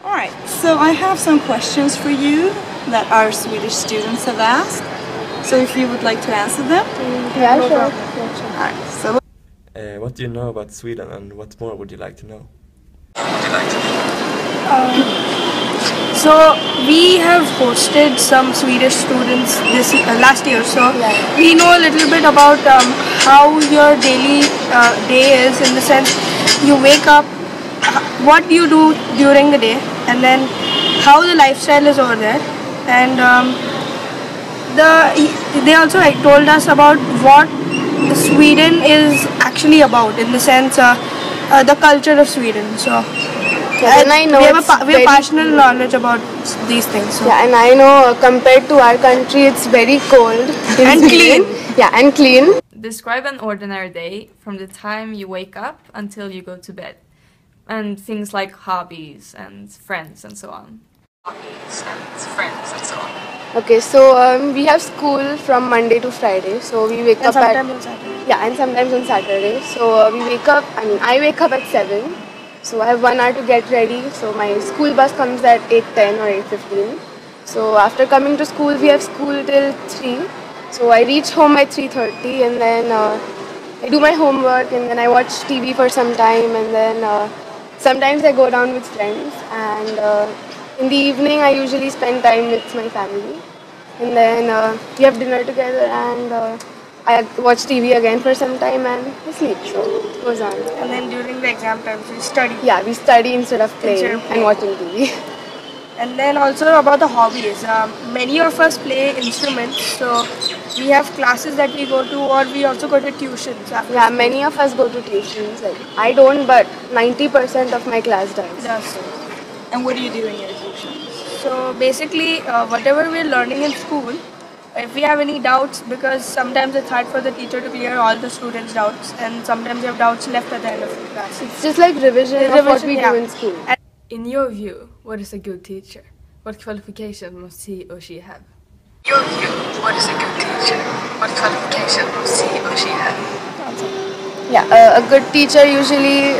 Alright, so I have some questions for you that our Swedish students have asked. So if you would like to answer them? Yeah, no sure. problem. Alright, so What do you know about Sweden, and what more would you like to know? So we have hosted some Swedish students this last year, so we know a little bit about how your daily day is, in the sense you wake up, what you do during the day, and then how the lifestyle is over there, and they also told us about what Sweden is actually about, in the sense the culture of Sweden. So and I know we have passionate knowledge about these things. So. Yeah, and I know compared to our country, it's very cold and clean. Yeah, and clean. Describe an ordinary day from the time you wake up until you go to bed, and things like hobbies and friends and so on. Okay, so we have school from Monday to Friday, so we wake up at on Saturday. Yeah, and sometimes on Saturday. So we wake up. I wake up at 7. So I have 1 hour to get ready. So my school bus comes at 8:10 or 8:15. So after coming to school, we have school till 3. So I reach home at 3:30, and then I do my homework, and then I watch TV for some time, and then sometimes I go down with friends, and in the evening I usually spend time with my family, and then we have dinner together, and I watch TV again for some time, and I sleep. So it goes on. And then during the exam times we study. Yeah, we study instead of playing and watching TV. And then also about the hobbies. Many of us play instruments, so we have classes that we go to, or we also go to tuitions. Yeah, many of us go to tuitions. Like, I don't, but 90% of my class does. and what do you do in your tuitions? So basically, whatever we're learning in school, if we have any doubts, because sometimes it's hard for the teacher to clear all the students' doubts, and sometimes you have doubts left at the end of the class. It's just like revision of what we do in school. In your view, what is a good teacher? What qualification must he or she have? Your view, what is a good teacher? What qualification must he or she have? Yeah, a good teacher usually,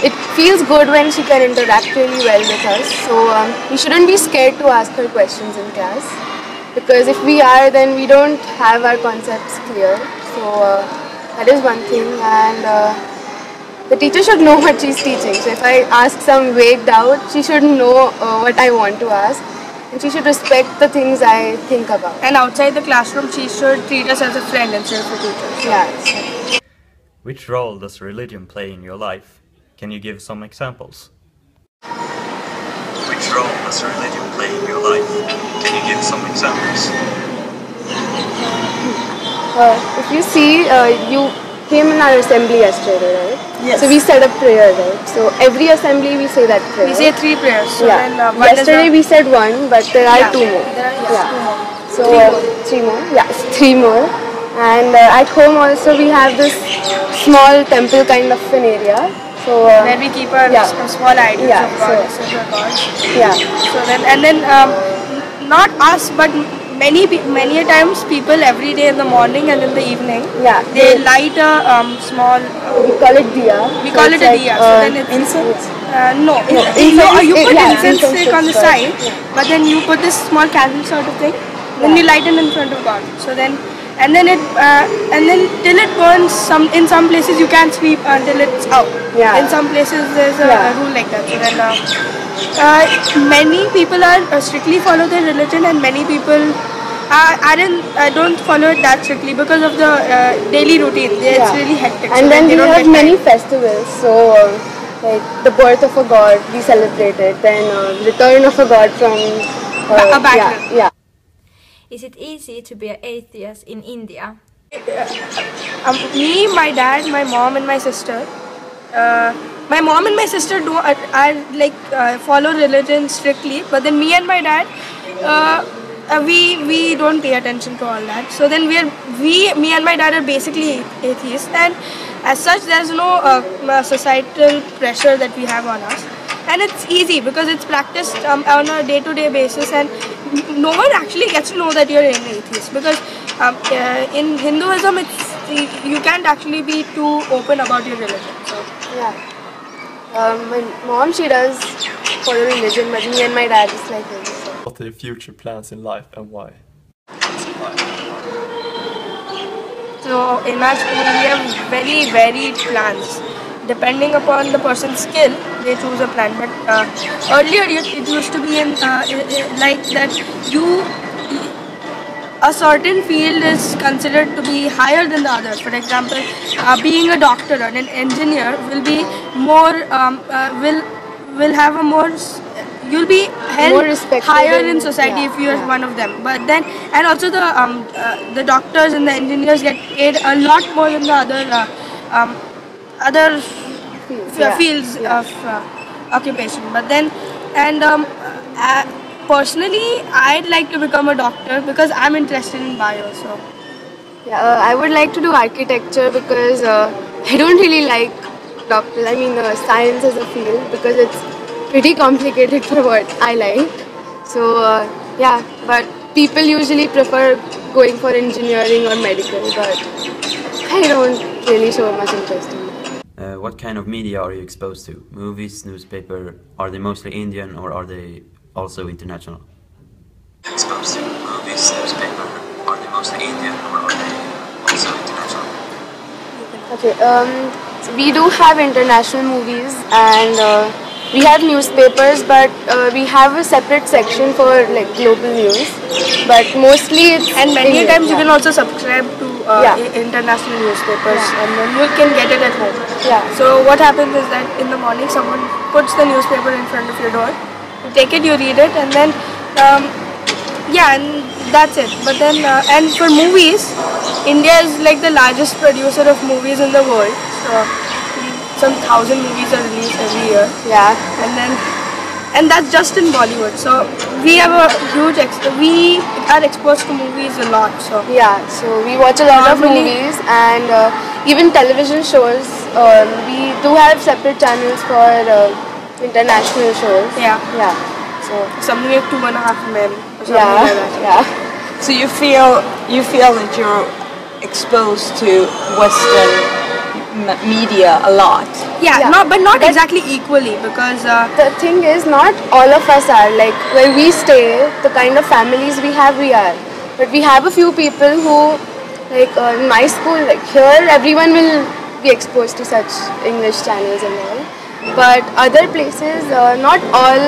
it feels good when she can interact really well with us. So we shouldn't be scared to ask her questions in class, because if we are, then we don't have our concepts clear. So that is one thing, and the teacher should know what she's teaching. So if I ask some vague doubt, she should know what I want to ask, and she should respect the things I think about. And outside the classroom, she should treat us as a friend instead of a teacher. So. Yeah. Which role does religion play in your life? Can you give some examples? Which role does religion play in your life? Can you give some examples? If you see, you came in our assembly yesterday, right? Yes. So we said a prayer, right? So every assembly we say that prayer. We say 3 prayers. So yeah. Then, Yesterday we said 1, but there are 2 more. There are 2 more. So 3 more. Yeah, 3 more. And at home also we have this small temple kind of an area. So where we keep our small idols of God. Yeah. So then, not us, but many a times people every day in the morning and in the evening. Yeah. They light a small. We call it diya. We call it a diya. So then it's incense? No. You put incense stick on the side, but then you put this small candle sort of thing. Then you light it in front of God. So then. And then till it burns. In some places you can't sweep until it's out. Yeah. In some places there's a rule like that. So then many people are strictly follow their religion, and many people I don't follow it that strictly because of the daily routine. It's really hectic. And so then we have many festivals. So like the birth of a god we celebrate it. Then return of a god from a battle. Yeah. Is it easy to be an atheist in India? Me, my dad, my mom, and my sister. My mom and my sister follow religion strictly, but then me and my dad, we don't pay attention to all that. So then me and my dad are basically atheists, and as such, there's no societal pressure that we have on us. And it's easy because it's practiced on a day-to-day basis, and no one actually gets to know that you're an atheist, because in Hinduism you can't actually be too open about your religion. So yeah, my mom, she does for a religion, but me and my dad is like this. So. What are your future plans in life and why? So in our school we have very varied plans. Depending upon the person's skill, they choose a plan. But earlier it used to be like that a certain field is considered to be higher than the others. For example, being a doctor or an engineer will be more will have a more you'll be held higher in society if you are one of them. But then, and also the doctors and the engineers get paid a lot more than the other fields of occupation. But then, and personally, I'd like to become a doctor because I'm interested in bio. So yeah, I would like to do architecture because I don't really like doctor. I mean, science as a field because it's pretty complicated for what I like. So yeah, but people usually prefer going for engineering or medical, but I don't really show much interest in it. What kind of media are you exposed to? Movies, newspaper? Are they mostly Indian or are they also international? Exposed to movies, newspaper. Are they mostly Indian or are they also international? Okay, so we do have international movies and we have newspapers, but we have a separate section for like global news. But mostly it's many times you can also subscribe to international newspapers and then you can get it at home. Yeah. So what happens is that in the morning someone puts the newspaper in front of your door, you take it, you read it, and then and that's it. But then and for movies, India is like the largest producer of movies in the world. So some 1,000 movies are released every year. Yeah. And that's just in Bollywood. So we have a huge we are exposed to movies a lot. So yeah, so we watch a lot of movies and even television shows. We do have separate channels for international shows. Yeah. Yeah. So something like 2.5 Men. Or something yeah. Like that. Yeah. So you feel that you're exposed to Western media a lot. Yeah. But not exactly equally because the thing is, not all of us are like where we stay. The kind of families we are, but we have a few people who, like in my school, like here, everyone will be exposed to such English channels and all. But other places, not all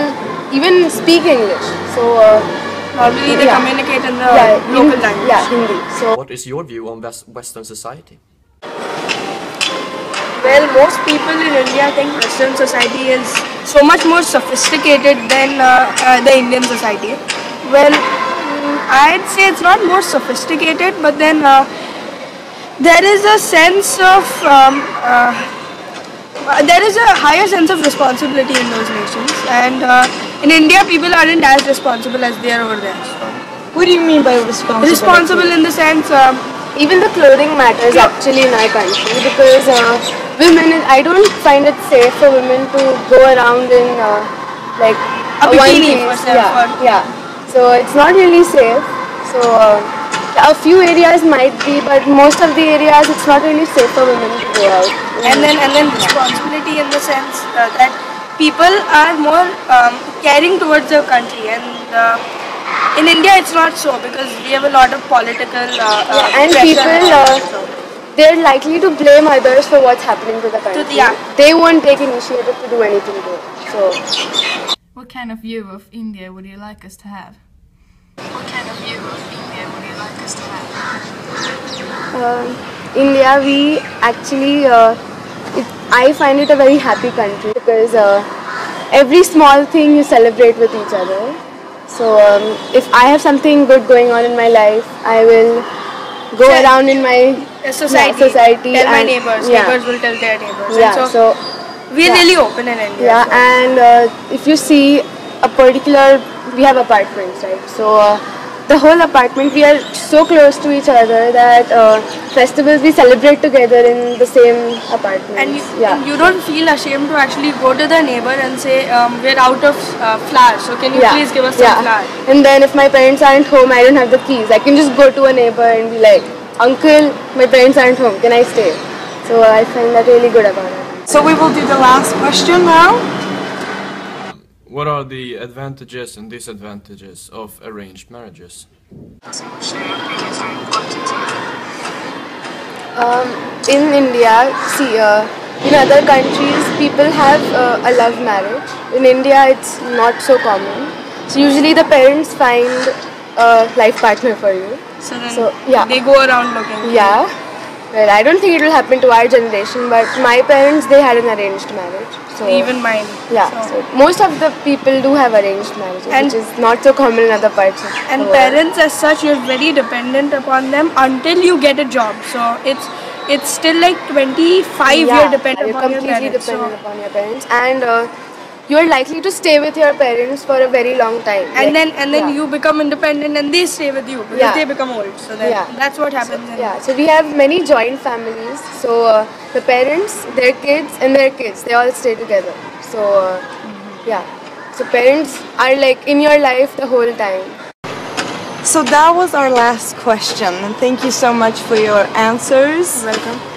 even speak English. So normally they communicate in the local language. Yeah, Hindi. So what is your view on Western society? Well, most people in India think Western society is so much more sophisticated than the Indian society. Well, I'd say it's not more sophisticated, but then there is a sense of there is a higher sense of responsibility in those nations, and in India, people aren't as responsible as they are over there. So. What do you mean by responsible? Responsible in the sense. Even the clothing matters actually in our country because women, I don't find it safe for women to go around in like a bikini for self. Yeah. So it's not really safe. So a few areas might be, but most of the areas it's not really safe for women to go out. And then responsibility in the sense that people are more caring towards their country and. In India, it's not so because we have a lot of political and people they're likely to blame others for what's happening to the country. They won't take initiative to do anything good. So, what kind of view of India would you like us to have? What kind of view of India would you like us to have? India, we actually, I find it a very happy country because every small thing you celebrate with each other. So if I have something good going on in my life, I will go around in my society tell my neighbors. Neighbors will tell their neighbors. Yeah, so we're really open in India. Yeah, and if you see a particular, we have apartments, right? So the whole apartment, we are so close to each other that festivals we celebrate together in the same apartment. And you don't feel ashamed to actually go to the neighbor and say, we're out of flowers, so can you please give us some flowers? And then if my parents aren't home, I don't have the keys, I can just go to a neighbor and be like, uncle, my parents aren't home, can I stay? So I find that really good about it. So we will do the last question now. what are the advantages and disadvantages of arranged marriages? In India, see, in other countries, people have a love marriage. In India, it's not so common. So usually the parents find a life partner for you. So then they go around looking. Yeah. Well, I don't think it will happen to our generation, but my parents, they had an arranged marriage. So even mine. Yeah. So most of the people do have arranged marriages, which is not so common in other parts of the world. Parents, as such, you're very dependent upon them until you get a job. So it's still like 25 you're dependent upon your parents. You're completely dependent upon your parents, and you're likely to stay with your parents for a very long time. And then you become independent, and they stay with you because they become old. So then that's what happens. So we have many joint families. So the parents, their kids, and their kids, they all stay together. So so parents are like in your life the whole time. So that was our last question, and thank you so much for your answers. Welcome.